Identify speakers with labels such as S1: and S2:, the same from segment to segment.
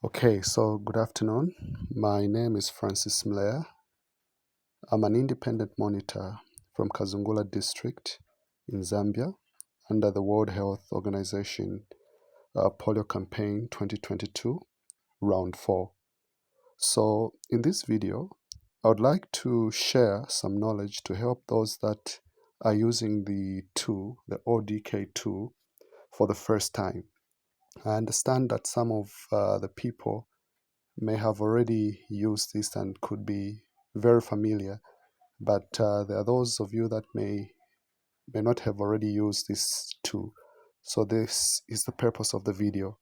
S1: Okay, so good afternoon. My name is Francis Mlea. I'm an independent monitor from Kazungula district in Zambia under the World Health Organization Polio Campaign 2022, Round 4. So in this video, I would like to share some knowledge to help those that are using the tool, the ODK tool, for the first time. I understand that some of the people may have already used this and could be very familiar, but there are those of you that may not have already used this tool. So this is the purpose of the video.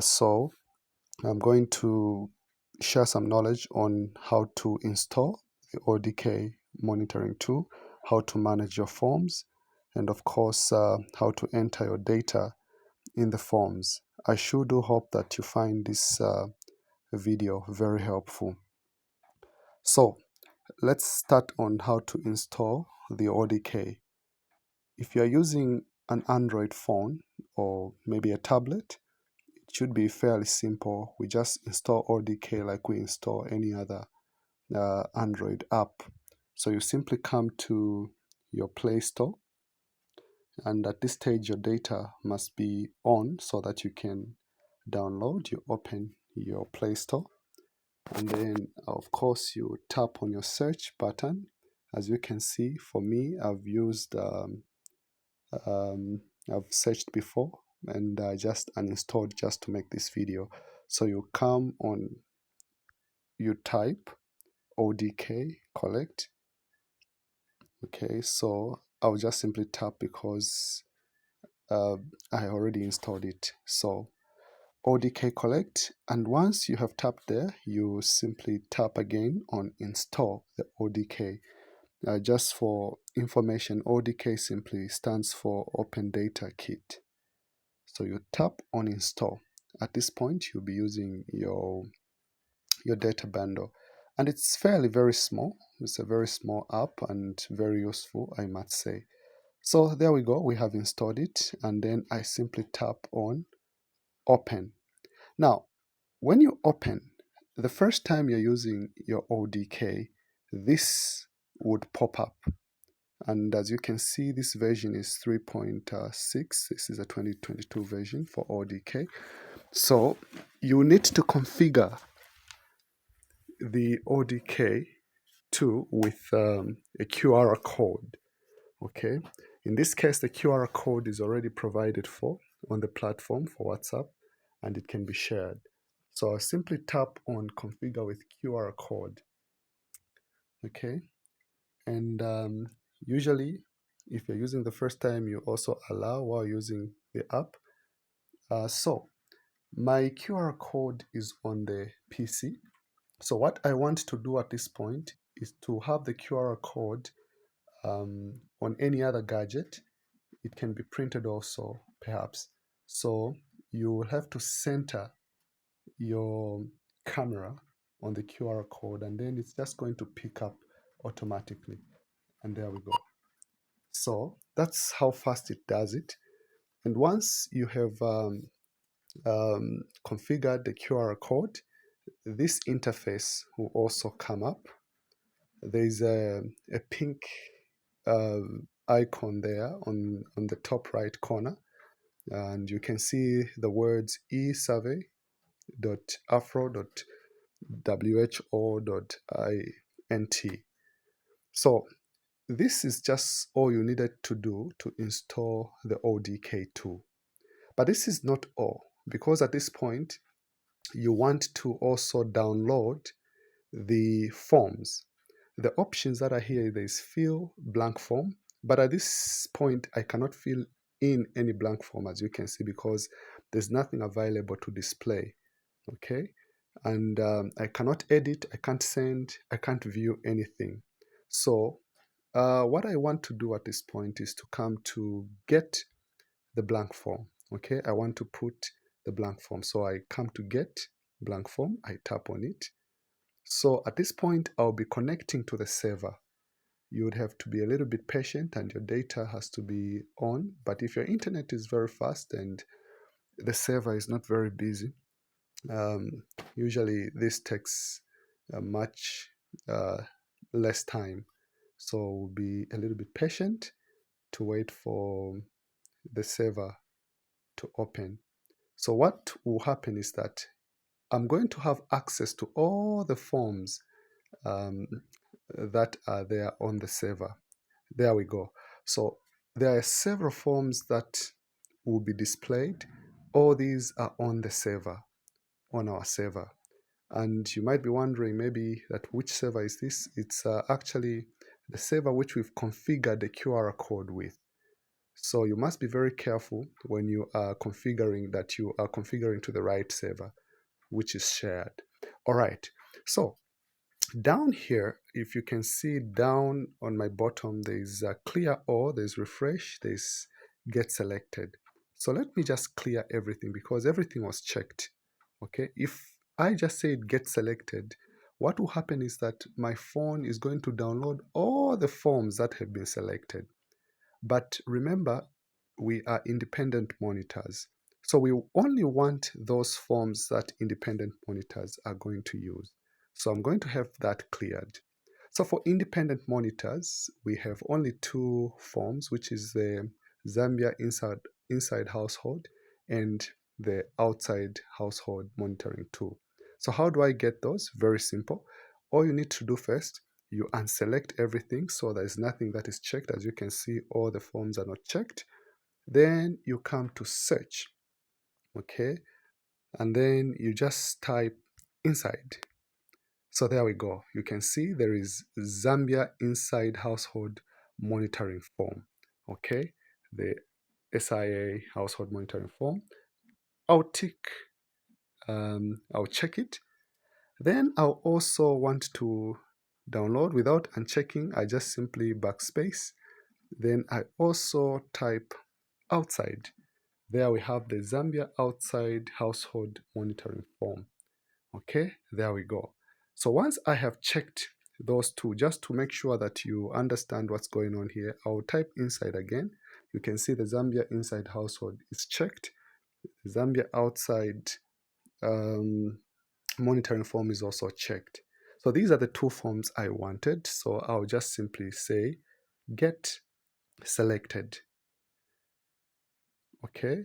S1: So I'm going to share some knowledge on how to install the ODK monitoring tool, how to manage your forms, and of course how to enter your data in the forms. I sure do hope that you find this video very helpful. So let's start on how to install the ODK. If you're using an Android phone or maybe a tablet, it should be fairly simple. We just install ODK like we install any other Android app. So you simply come to your Play Store, and at this stage your data must be on so that you can download. You open your Play Store, and then of course you tap on your search button. As you can see, for me, I've searched before, and I just uninstalled just to make this video. So you come on, you type ODK collect. Okay, so I'll just simply tap because I already installed it. So ODK collect, and once you have tapped there, you simply tap again on install the ODK. Just for information, ODK simply stands for Open Data Kit. So you tap on install. At this point, you'll be using your data bundle, and it's very small. It's a very small app and very useful, I must say. So there we go. We have installed it, and then I simply tap on open. Now, when you open, the first time you're using your ODK, this would pop up. And as you can see, this version is 3.6. This is a 2022 version for ODK. So you need to configure the ODK tool with a QR code. Okay. In this case, the QR code is already provided for on the platform for WhatsApp, and it can be shared. So I simply tap on configure with QR code. Okay. And usually, if you're using the first time, you also allow while using the app. So my QR code is on the PC. So what I want to do at this point is to have the QR code on any other gadget. It can be printed also, perhaps. So you will have to center your camera on the QR code, and then it's just going to pick up automatically. And there we go. So that's how fast it does it. And once you have configured the QR code, this interface will also come up. There's a pink icon there on the top right corner, and you can see the words esurvey.afro.who.int. So this is just all you needed to do to install the ODK tool. But this is not all, because at this point you want to also download the forms. The options that are here, there's fill blank form, but at this point I cannot fill in any blank form, as you can see, because there's nothing available to display. Okay, and I cannot edit, I can't send, I can't view anything. So what I want to do at this point is to come to get the blank form. Okay, I want to put the blank form, so I come to get blank form, I tap on it. So at this point, I'll be connecting to the server. You would have to be a little bit patient, and your data has to be on. But if your internet is very fast and the server is not very busy, Um, Usually this takes much uh, less time. So we'll be a little bit patient to wait for the server to open. So what will happen is that I'm going to have access to all the forms um, that are there on the server. There we go. So there are several forms that will be displayed. All these are on the server, on our server. And you might be wondering maybe that which server is this? It's actually the server which we've configured the QR code with. So you must be very careful when you are configuring that you are configuring to the right server, which is shared. All right. So down here, if you can see down on my bottom, there's clear all, there's refresh, there's get selected. So let me just clear everything because everything was checked. Okay, if I just said get selected, what will happen is that my phone is going to download all the forms that have been selected. But remember, we are independent monitors. So we only want those forms that independent monitors are going to use. So I'm going to have that cleared. So for independent monitors, we have only two forms, which is the Zambia inside household and the outside household monitoring tool. So how do I get those? Very simple. All you need to do first, you unselect everything so there's nothing that is checked. As you can see, all the forms are not checked. Then you come to search, okay, and then you just type inside. So there we go. You can see there is Zambia inside household monitoring form, okay, the SIA household monitoring form. I'll tick, I'll check it. Then I'll also want to download without unchecking. I just simply backspace. Then I also type outside. There we have the Zambia outside household monitoring form. Okay, there we go. So once I have checked those two, just to make sure that you understand what's going on here, I'll type inside again. You can see the Zambia inside household is checked. The Zambia outside monitoring form is also checked. So these are the two forms I wanted. So I'll just simply say get selected. Okay.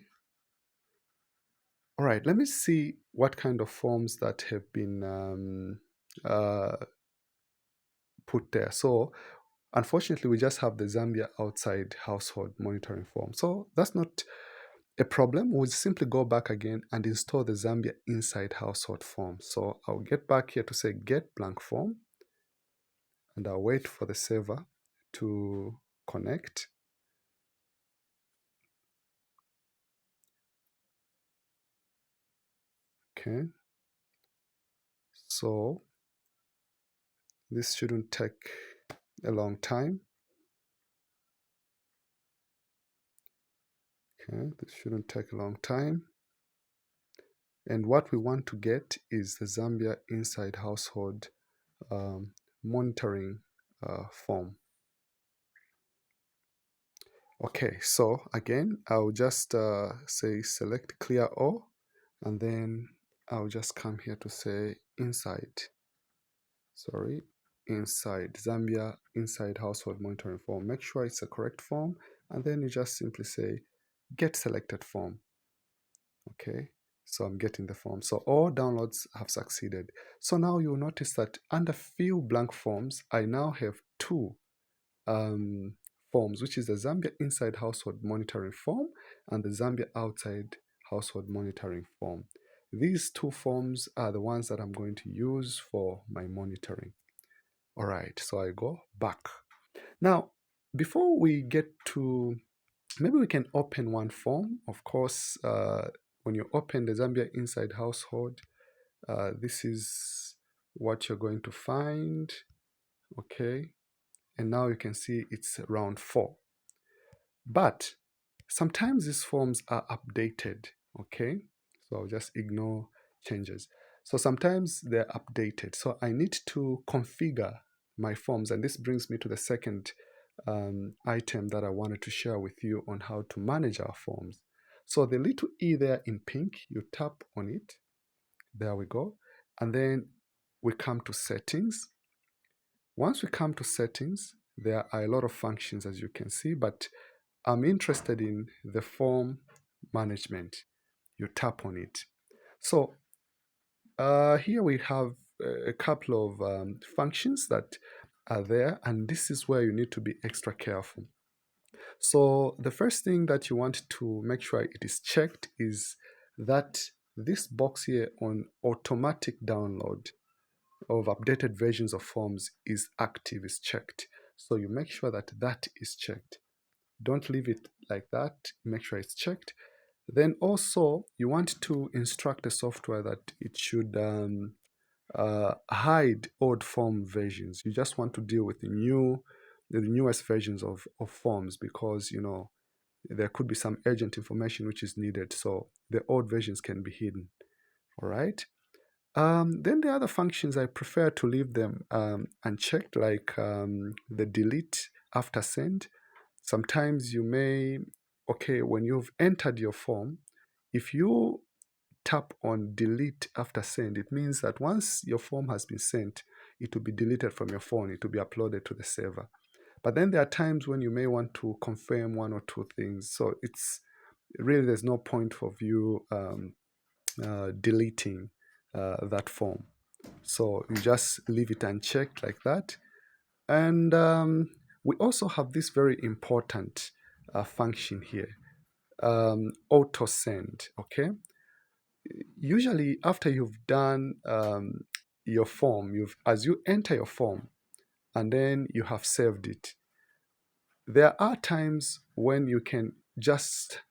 S1: All right, let me see what kind of forms that have been put there. So unfortunately, we just have the Zambia outside household monitoring form. So that's not a problem. We'll simply go back again and install the Zambia inside household form. So I'll get back here to say get blank form, and I'll wait for the server to connect. Okay, so this shouldn't take a long time. Okay, this shouldn't take a long time. And what we want to get is the Zambia inside household monitoring form. Okay, so again, I'll just say select clear all, and then I'll just come here to say inside. Sorry, inside Zambia inside household monitoring form. Make sure it's a correct form, and then you just simply say get selected form. Okay, so I'm getting the form. So all downloads have succeeded. So now you'll notice that under fill blank forms, I now have two forms, which is the Zambia inside household monitoring form and the Zambia outside household monitoring form. These two forms are the ones that I'm going to use for my monitoring. All right, so I go back. Now, before we get to, maybe we can open one form. Of course, when you open the Zambia inside household, this is what you're going to find. Okay, and now you can see it's round 4. But sometimes these forms are updated, okay? So I'll just ignore changes. So sometimes they're updated. So I need to configure my forms. And this brings me to the second item that I wanted to share with you on how to manage our forms. So the little E there in pink, you tap on it. There we go. And then we come to settings. Once we come to settings, there are a lot of functions as you can see, but I'm interested in the form management. You tap on it. So here we have a couple of functions that are there, and this is where you need to be extra careful. So the first thing that you want to make sure it is checked is that this box here on automatic download of updated versions of forms is active, is checked. So you make sure that that is checked. Don't leave it like that. Make sure it's checked. Then also you want to instruct the software that it should hide old form versions. You just want to deal with the newest versions of forms, because there could be some urgent information which is needed. So the old versions can be hidden. All right. Then the other functions, I prefer to leave them unchecked, like the delete after send. Sometimes you may, okay, when you've entered your form, if you tap on delete after send, it means that once your form has been sent, it will be deleted from your phone, it will be uploaded to the server. But then there are times when you may want to confirm one or two things. So it's really, there's no point of you deleting that form. So you just leave it unchecked like that. And we also have this very important function here, auto send. Okay. Usually after you've done your form, as you enter your form and then you have saved it, there are times when you can just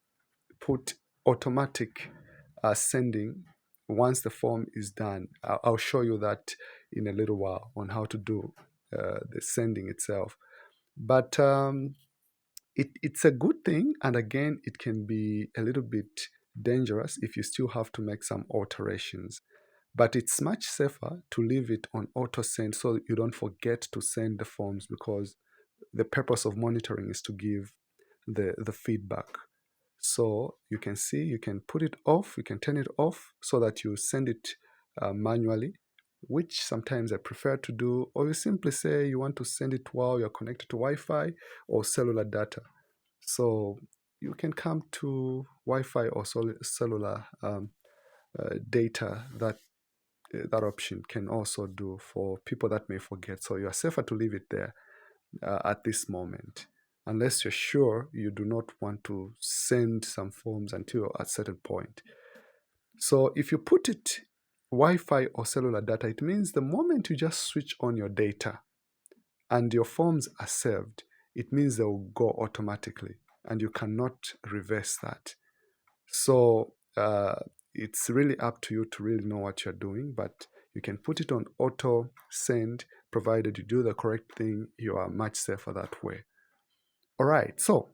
S1: put automatic sending once the form is done. I'll show you that in a little while on how to do the sending itself. But it's a good thing, and again, it can be a little bit dangerous if you still have to make some alterations. But it's much safer to leave it on auto send so you don't forget to send the forms, because the purpose of monitoring is to give the feedback. So you can see, you can put it off, you can turn it off so that you send it manually, which sometimes I prefer to do, or you simply say you want to send it while you're connected to Wi-Fi or cellular data. So you can come to Wi-Fi or cellular data. That option can also do for people that may forget. So you are safer to leave it there at this moment, unless you're sure you do not want to send some forms until a certain point. So if you put it Wi-Fi or cellular data, it means the moment you just switch on your data and your forms are saved, it means they will go automatically and you cannot reverse that. So it's really up to you to really know what you're doing, but you can put it on auto send. Provided you do the correct thing, you are much safer that way. All right, so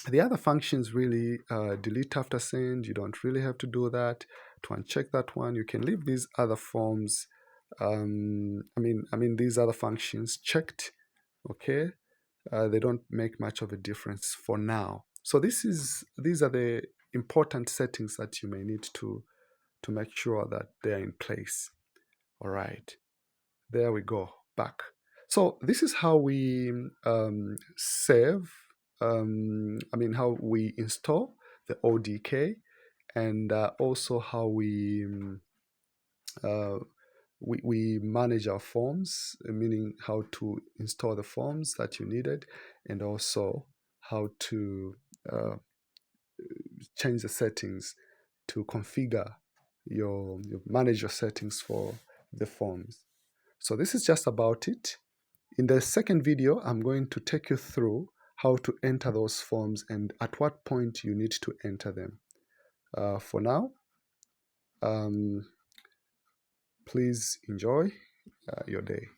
S1: the other functions really delete after send. You don't really have to do that. To uncheck that one, you can leave these other forms. These other functions checked. Okay, they don't make much of a difference for now. So these are the important settings that you may need to make sure that they're in place. All right, there we go, back. So this is how we save, how we install the ODK, and also how uh, we manage our forms, meaning how to install the forms that you needed, and also how to change the settings to configure manage your settings for the forms. So this is just about it. In the second video, I'm going to take you through how to enter those forms and at what point you need to enter them. For now, please enjoy your day.